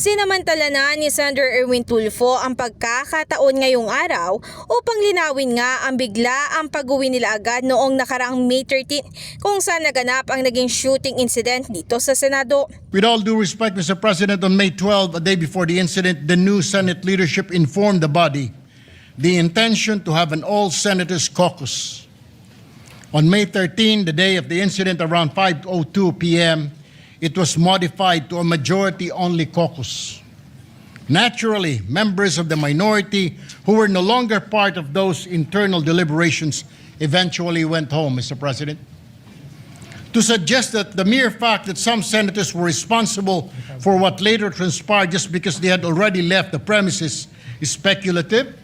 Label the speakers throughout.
Speaker 1: Sinamantala na ni Senator Erwin Tulfo ang pagkakataon ngayong araw upang linawin nga ang bigla ang pag-uwi nila agad noong nakaraang May 13 kung saan naganap ang naging shooting incident dito sa Senado.
Speaker 2: With all due respect, Mr. President, on May 12, a day before the incident, the new Senate leadership informed the body the intention to have an all-senators caucus. On May 13, the day of the incident around 5:02 p.m., it was modified to a majority-only caucus. Naturally, members of the minority who were no longer part of those internal deliberations eventually went home, Mr. President. To suggest that the mere fact that some senators were responsible for what later transpired just because they had already left the premises is speculative,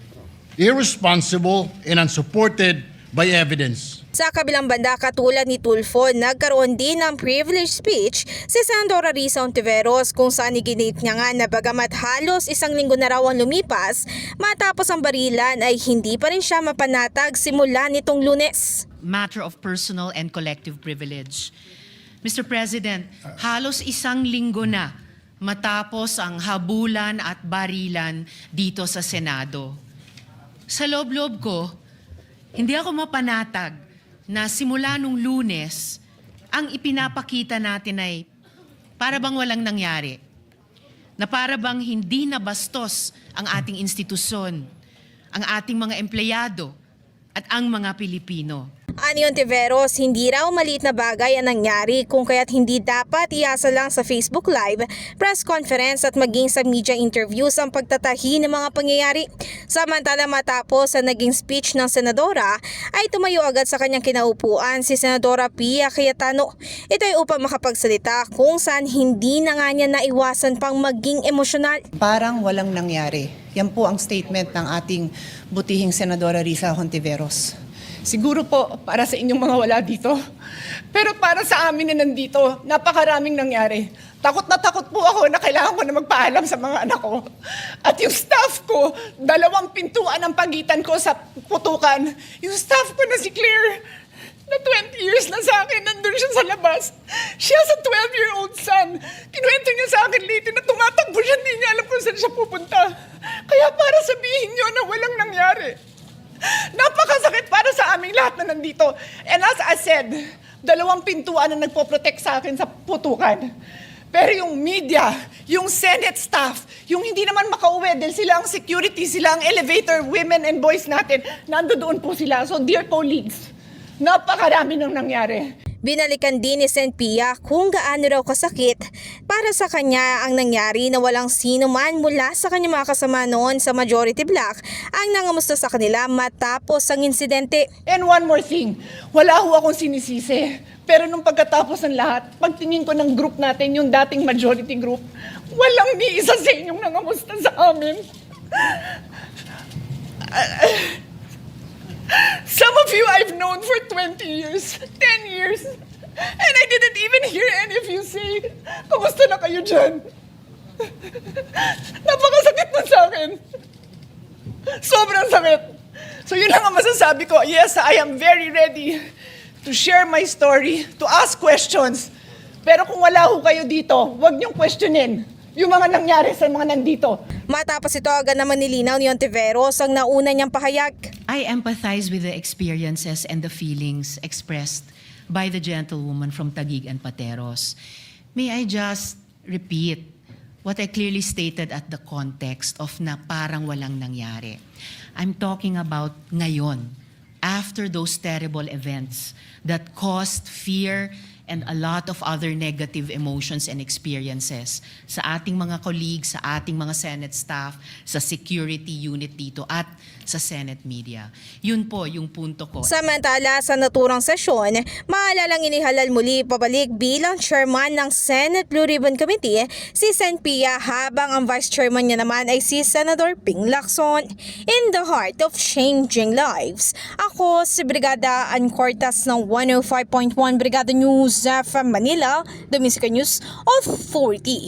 Speaker 2: irresponsible, and unsupported by evidence.
Speaker 1: Sa kabilang banda, katulad ni Tulfo, nagkaroon din ng privilege speech si Senadora Risa Hontiveros kung saan iginit niya nga na bagamat halos isang linggo na raw ang lumipas matapos ang barilan ay hindi pa rin siya mapanatag simula nitong Lunes.
Speaker 3: Matter of personal and collective privilege. Mr. President, halos isang linggo na matapos ang habulan at barilan dito sa Senado. Sa loob-loob ko, hindi ako mapanatag na simula nung Lunes, ang ipinapakita natin ay para bang walang nangyari. Na para bang hindi nabastos ang ating institusyon, ang ating mga empleyado at ang mga Pilipino.
Speaker 1: Ani Hontiveros, hindi raw maliit na bagay ang nangyari kung kaya't hindi dapat iasa lang sa Facebook Live, press conference at maging sa media interviews ang pagtatahi ng mga pangyayari. Samantala matapos sa naging speech ng senadora ay tumayo agad sa kanyang kinaupuan si Senadora Pia Cayetano. Ito ay upang makapagsalita kung saan hindi na nga niya naiwasan pang maging emosyonal.
Speaker 4: Parang walang nangyari. Yan po ang statement ng ating butihing Senadora Risa Hontiveros.
Speaker 5: Siguro po para sa inyong mga wala dito. Pero para sa amin na nandito, napakaraming nangyari. Takot na takot po ako na kailangan ko na magpaalam sa mga anak ko. At yung staff ko, 2 pintuan ang pagitan ko sa putukan. Yung staff ko na si Claire, na 20 years na sa akin, nandun siya sa labas. Siya sa 12-year-old son. Kinuwento niya sa akin late na tumatakbo siya, hindi niya alam kung saan siya pupunta. Kaya para sabihin niyo na walang nangyari. Napakasakit para sa aming lahat na nandito. And as I said, 2 pintuan na nagpo-protect sa akin sa putukan. Pero yung media, yung Senate staff, yung hindi naman makauwi dahil sila ang security, sila ang elevator, women and boys natin, nandoon po sila. So dear colleagues, napakarami nang nangyari.
Speaker 1: Binalikan din ni Sen Pia kung gaano raw kasakit para sa kanya ang nangyari na walang sino man mula sa kanyang mga kasama noon sa Majority Bloc ang nangamusta sa kanila matapos ang insidente.
Speaker 5: And one more thing, wala ho akong sinisisi. Pero nung pagkatapos ng lahat, pagtingin ko ng group natin, yung dating majority group, walang ni isa sa inyong nangamusta sa amin. Some of you I've known for 20 years, 10 years, and I didn't even hear any of you say, "Kumusta na kayo dyan?" Napakasakit nun sa akin. Sobrang sakit. So yun lang ang masasabi ko. Yes, I am very ready to share my story, to ask questions. Pero kung wala ho kayo dito, huwag niyong questionin yung mga nangyari sa mga nandito.
Speaker 1: Matapos ito agad naman nilinaw ni Hontiveros ang nauna niyang pahayag.
Speaker 3: I empathize with the experiences and the feelings expressed by the gentlewoman from Taguig and Pateros. May I just repeat what I clearly stated at the context of na parang walang nangyari. I'm talking about ngayon, after those terrible events that caused fear and a lot of other negative emotions and experiences sa ating mga colleagues, sa ating mga Senate staff, sa security unit dito at sa Senate media. Yun po yung punto ko.
Speaker 1: Samantala sa naturang sesyon, maalalang inihalal muli pabalik bilang chairman ng Senate Blue Ribbon Committee si Sen Pia habang ang vice chairman niya naman ay si Senator Ping Lacson. In the heart of changing lives, ako si Brigada Ann Cortas ng 105.1 Brigada News FM Manila, the Music News Authority.